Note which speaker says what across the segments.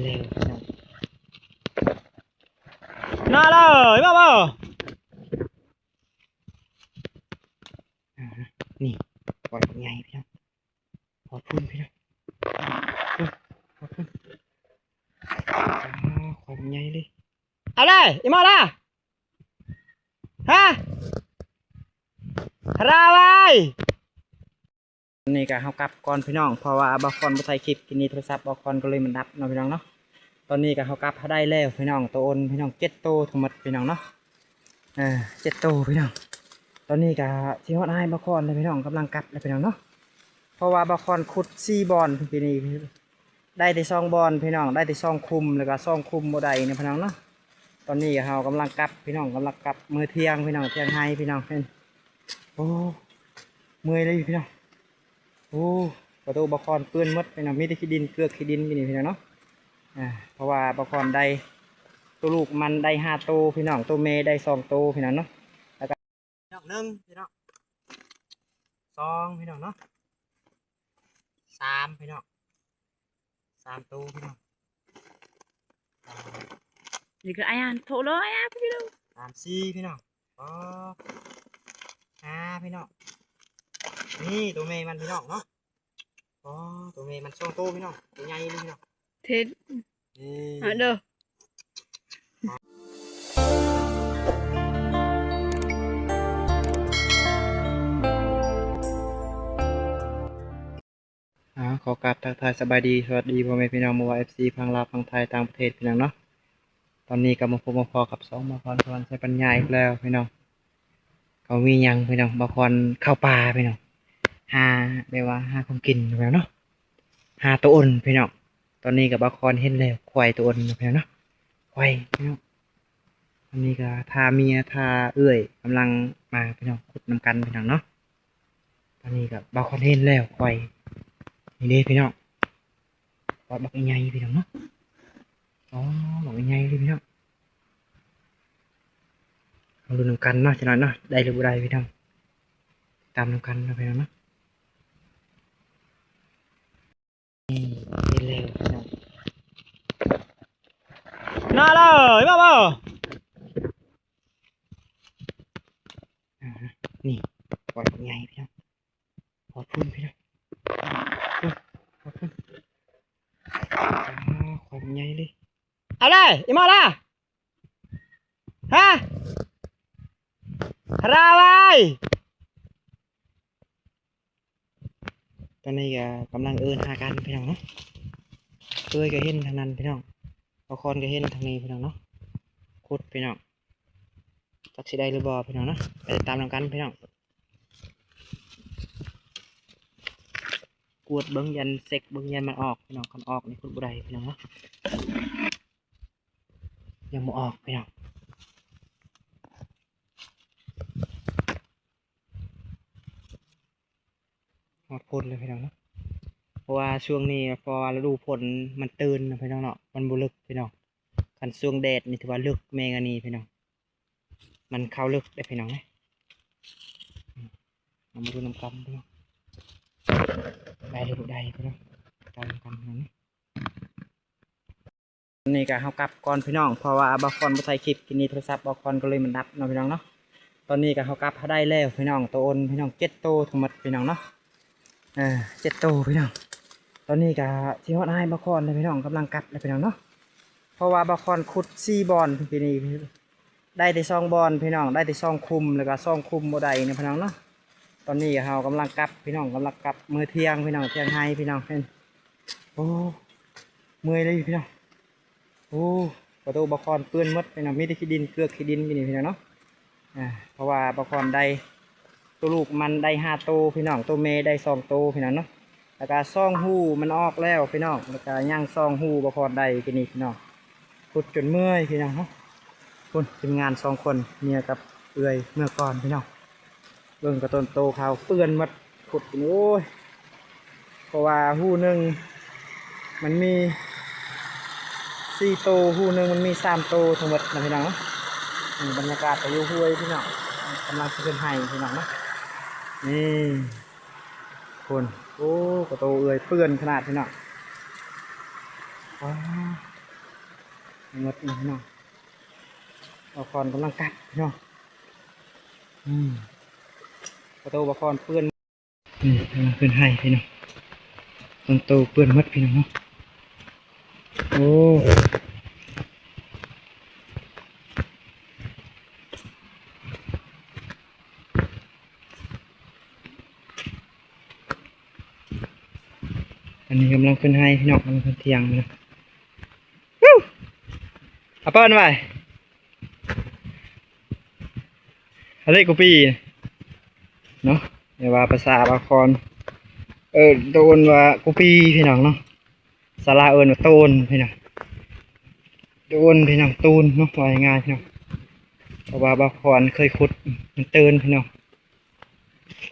Speaker 1: เร็วน่าเลยมาบ่นี่ปล่อยใหญ่พี่น้องปล่อยพุ่นพี่น้องปล่อยพุ่นปล่อยใหญ่เลยเอาเลยอีมาละฮะราไว้นี่ก็เขากลับก่อนพี่น้องเพราะว่าบางคนบ่ถ่ายคลิปกินนี่โทรศัพท์บางคนก็เลยมันดับเนาะพี่น้องเนาะตอนนี้ก็เขากลับเขาได้แล้วพี่น้องตัวอ้นพี่น้อง7 ตัวทั้งหมดพี่น้องเนาะ7 ตัวพี่น้องตอนนี้ก็ที่ฮอดให้บางคนเลยพี่น้องกำลังกลับเลยพี่น้องเนาะเพราะว่าบางคนขุด4 บอนปีนี้ได้แต่2 บอนพี่น้องได้แต่2 คุมแล้วก็2 คุมบ่ได้เนี่ยพี่น้องเนาะตอนนี้เขากำลังกลับพี่น้องกำลังกลับมื้อเที่ยงพี่น้องเที่ยงให้พี่น้องโอ้เมื่อยเลยพี่น้องโอ้ประตูบกรเปื้อนมดพี่น้องมีแต่ขี้ดินเกลือขี้ดินพี่น้องเนาะเพราะว่าบกรได้ตัวลูกมันได้5 ตัวพี่น้องตัวเมย์ได้2 ตัวพี่น้องเนาะแล้วก็พี่น้อง1พี่น้อง2พี่น้องเนาะ3พี่น้อง3 ตัวพี่น้อง
Speaker 2: นี่ก็ไอ้อันโถเลยอ่ะพี่ดู
Speaker 1: 4พี่น้อง5พี่น้องนี่ตัวเมย์มันพี่น้องเนาะตัวเมย์มัน2 ตัวพี่น้องตัวใหญ่เลยพี่น้อง
Speaker 2: เท็ดเด้อ
Speaker 1: ขอกราบทักทายสบายดีสวัสดีพ่อแม่พี่น้องมัวFC พังลาวพังไทยต่างประเทศพี่น้องเนาะตอนนี้ก็มาพบมาพอกับ2มาพรใช้ปัญญาอีกแล้วพี่น้องเขามียังพี่น้องบางคนเข้าป่าพี่น้องเรียกว่าของกินแล้วเนาะตัวอ่อนพี่น้องตอนนี้กับบางคนเห็นแล้วควายตัวอ่อนพี่น้องเนาะควายพี่น้องตอนนี้ก็ทาเมียทาเอื้อยกำลังมาพี่น้องขุดน้ำกันพี่น้องเนาะตอนนี้กับบางคนเห็นแล้วควายนี่เด้พี่น้องปอดบักใหญ่พี่น้องเนาะบักใหญ่เลยพี่น้องเอาดูน้ำกันเนาะจะหน่อยเนาะได้หรือบ่ได้พี่น้องตามน้ำกันนะพี่น้องเนาะนี่เห็นแล้วพี่น้องน่าเลยมาบ่นี่ปล่อยใหญ่พี่น้องปอดพุ่นพี่น้องปอดพุ่นปล่อยใหญ่เลยเอาเลยอีมาละฮะราไว้ตอนนี้ก็กำลังหากันพี่น้องเนาะก็เห็นทางนั้นพี่น้องบางคนก็เห็นทางนี้พี่น้องเนาะขุดพี่น้องจักสิได้หรือบ่พี่น้องเนาะไปตามกันพี่น้องกวดเบิ้งยันเซ็กเบิ้งยันมันออกพี่น้องคันออกนี่ขุดบ่ได้พี่น้องเนาะยังบ่ออกพี่น้องหมดพ้นเลยพี่น้องเนาะเพราะว่าช่วงนี้พอฤดูฝนมันตื่นนะพี่น้องเนาะมันบุลึกพี่น้องคันช่วงแดดนี่ถือว่าลึกเมงานีพี่น้องมันเข้าลึกได้พี่น้องไหมมาดูน้ำกันพี่น้องได้หรือบ่ได้พี่น้องตามกันนี่นี่ก็เขากลับก่อนพี่น้องเพราะว่าบางคนบ่ถ่ายคลิปกินนี่โทรศัพท์บางคนก็เลยมันดับเนาะพี่น้องเนาะตอนนี้ก็เขากลับเขาได้แล้วพี่น้องตัวอ้นพี่น้อง7 ตัวทั้งหมดพี่น้องเนาะ7 ตัวพี่น้องตอนนี้ก็ที่ฮอดให้บางคนเลยพี่น้องกำลังกลับเลยพี่น้องเนาะเพราะว่าบางคนขุด4 บอนปีนี้ได้แต่2 บอนพี่น้องได้แต่2 คุมแล้วก็2 คุมบ่ได้เนี่ยพี่น้องเนาะตอนนี้เขากำลังกลับพี่น้องกำลังกลับมื้อเที่ยงพี่น้องเที่ยงให้พี่น้องโอ้เมื่อยเลยพี่น้องโอ้ประตูบกรเปื้อนมดพี่น้องมีแต่ขี้ดินเกลือขี้ดินพี่น้องเนาะเพราะว่าบกรได้ตัวลูกมันได้5 ตัวพี่น้องตัวเมย์ได้2 ตัวพี่น้องเนาะแล้วก็2 หูมันออกแล้วพี่น้องแล้วก็ย่าง2 หูบกรได้กินนี่พี่น้องขุดจนเมื่อยพี่น้องเนาะคนทีมงาน2 คนเมียกับเอื้อยเมื่อก่อนพี่น้องเบิ่งกระต้นโตเขาเปื้อนมดขุดโอ้ยเพราะว่าหูหนึ่งมันมี4 ตัวหูหนึ่งมันมี3 ตัวทั้งหมดนะพี่น้องเนาะบรรยากาศไปอยู่ห้วยพี่น้องกำลังขึ้นไห้พี่น้องเนาะนี่คนโอ้กระโตเอื้อยเปื้อนขนาดพี่น้อง หมดนะพี่น้องบอคอนกำลังกัดพี่น้องประตูบอคอนเปื้อนกำลังเปื้อนให้พี่น้องประตูเปื้อนหมดพี่น้องเนาะโอ้อันนี้กำลังเปื้อนให้พี่น้องกำลังเปื้อนเทียงนะเอาเปิ้ลไปอะไรกูปีเนาะเดี๋ยวว่าภาษาบาคอนโดนว่ากูปีพี่น้องเนาะสาราเอิญว่าโตนพี่น้องโดนพี่น้องตูนเนาะว่าง่ายพี่น้องเพราะว่าบาคอนเคยขุดมันเตือนพี่น้อง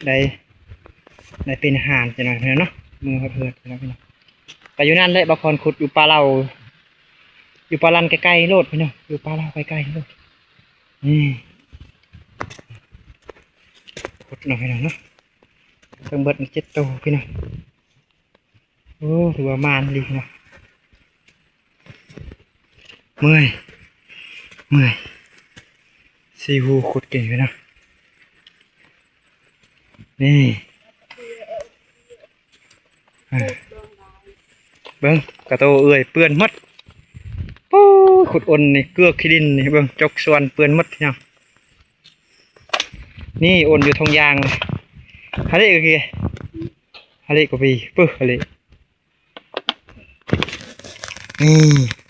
Speaker 1: ได้เป็นอาหารพี่น้องพี่น้องเนาะมือเพื่อนพี่น้องพี่น้องแต่อยู่นั่นเลยบาคอนขุดอยู่ปลาเราอยู่ปลาลันใกล้ๆโลดพี่น้องอยู่ปลาเราใกล้ๆโลดนี่ขุดหน่อยพี่น้องเนาะเพิ่งเบิด7 ตัวพี่น้องโอ้ถือว่ามานดีพี่น้องเมื่อยซีฮูขุดเก่งพี่น้องนี่เบิ้งกระโตเอื่อยเปื้อนมัดโอ้ขุดอ่อนนี่เกลือขี้ดินนี่เบิ้งจกส่วนเปื้อนมัดพี่น้องนี่อ่อนอยู่ทองยางเลยฮะเล็กก็คือฮะเล็กก็ปีปึ๊บฮะเล็กนี่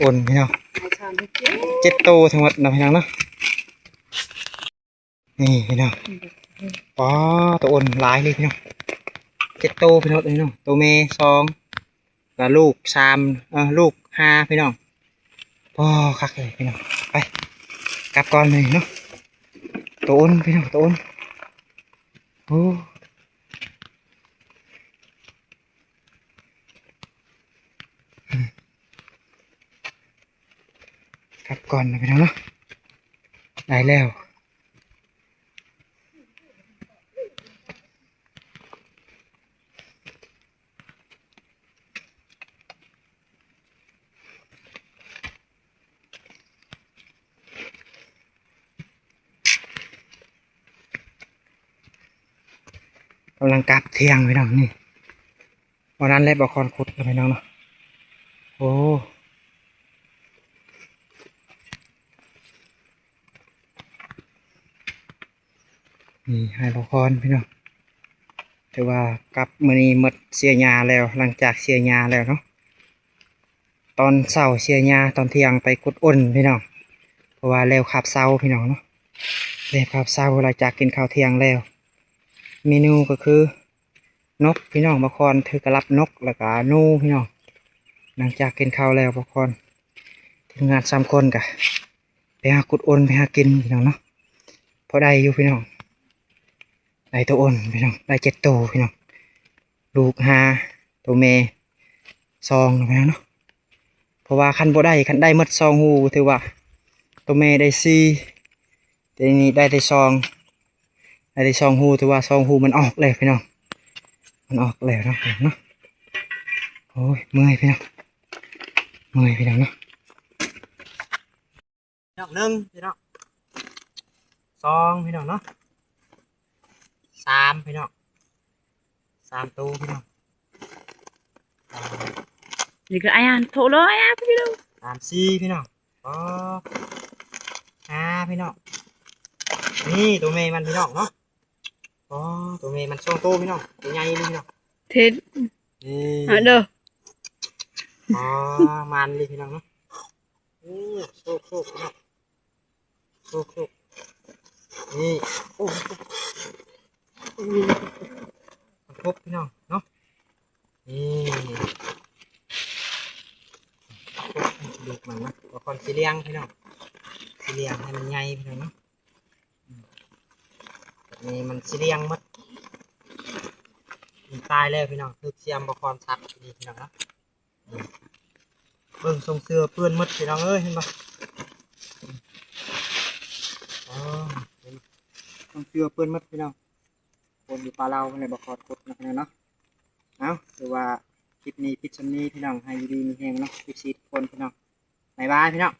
Speaker 1: อ่อนพี่น้อง7 ตัวทั้งหมดนะพี่น้องเนาะนี่พี่น้องอ๋อตัวอ่อนหลายเลยพี่น้อง7 ตัวพี่น้องพี่น้องตัวเมย์2กับลูก3ลูก5พี่น้องพอคักเลยพี่น้องไปกลับก่อนเลยเนาะตัวอ่อนพี่น้องตัวอ่อนโอ้กลับก่อนนะพี่น้องเนาะได้แล้วกำลังกลับเที่ยงพี่น้องนี่วันนั้นเล็บบอคอนขุดกับพี่น้องเนาะโอ้นี่ให้บอคอนพี่น้องถือว่ากลับมื้อนี้หมดเสียหญ้าแล้วหลังจากเสียหญ้าแล้วเนาะตอนเช้าเสียหญ้าตอนเที่ยงไปขุดอ้นพี่น้องเพราะว่าแล้วขับเช้าพี่น้องเนาะแล้วขับเช้าหลังจากกินข้าวเที่ยงแล้วเมนูก็คือนกพี่น้องบอคอนถือกระลับนกแล้วก็นูพี่น้องหลังจากกินข้าวแล้วบอคอนทีมงาน3 คนกะไปหาขุดอ้นไปหากินพี่น้องเนาะพอได้อยู่พี่น้องได้ตัวอ้นพี่น้องได้7 ตัวพี่น้องลูก5ตัวเมย์2พี่น้องเนาะเพราะว่าคันบ่ได้คันได้หมด2 หูถือว่าตัวเมย์ได้4ตัวนี้ได้แต่2 หูถือว่า2 หูมันออกเลยพี่น้องมันออกแล้วเนาะโอ้ยเมื่อยพี่น้องเมื่อยพี่น้องเนาะ1พี่น้อง2พี่น้องเนาะ3พี่น้อง3 ตัวพี่น้อง
Speaker 2: นี่ก็อาโทรเลยพี่น้อง
Speaker 1: 4พี่น้องอ๋อ5พี่น้องนี่ตัวเมย์มันพี่น้องเนาะอ๋อตัวเมย์มัน2 ตัวพี่น้องตัวใหญ่เลยพี่น้อง
Speaker 2: เท็ด
Speaker 1: นี่
Speaker 2: เด้อ
Speaker 1: อ๋อมันเลยพี่น้องเนาะโอ้โชคพี่น้องโชคนี่โอ้ครบพี่น้องเนาะนี่ดูมันนะว่าคนสีเลี้ยงพี่น้องสีเลี้ยงให้มันใหญ่พี่น้องเนาะนี่มันสีเลี้ยงมัดมันตายแล้วพี่น้องคือเสียมบคอนซักดีพี่น้องเนาะเบิ่งทรงเสื้อเปื้อนมัดพี่น้องเอ้ยเห็นปะอ๋อทรงเสื้อเปื้อนมัดพี่น้องคนอยู่ปลาเราในบคอนกดนะพี่น้องเนาะเอาหรือว่าคลิปนี้พิชนี้พี่น้องให้ดีมีแหงเนาะคลิปซีทุกคนพี่น้องบ๊ายบายพี่น้อง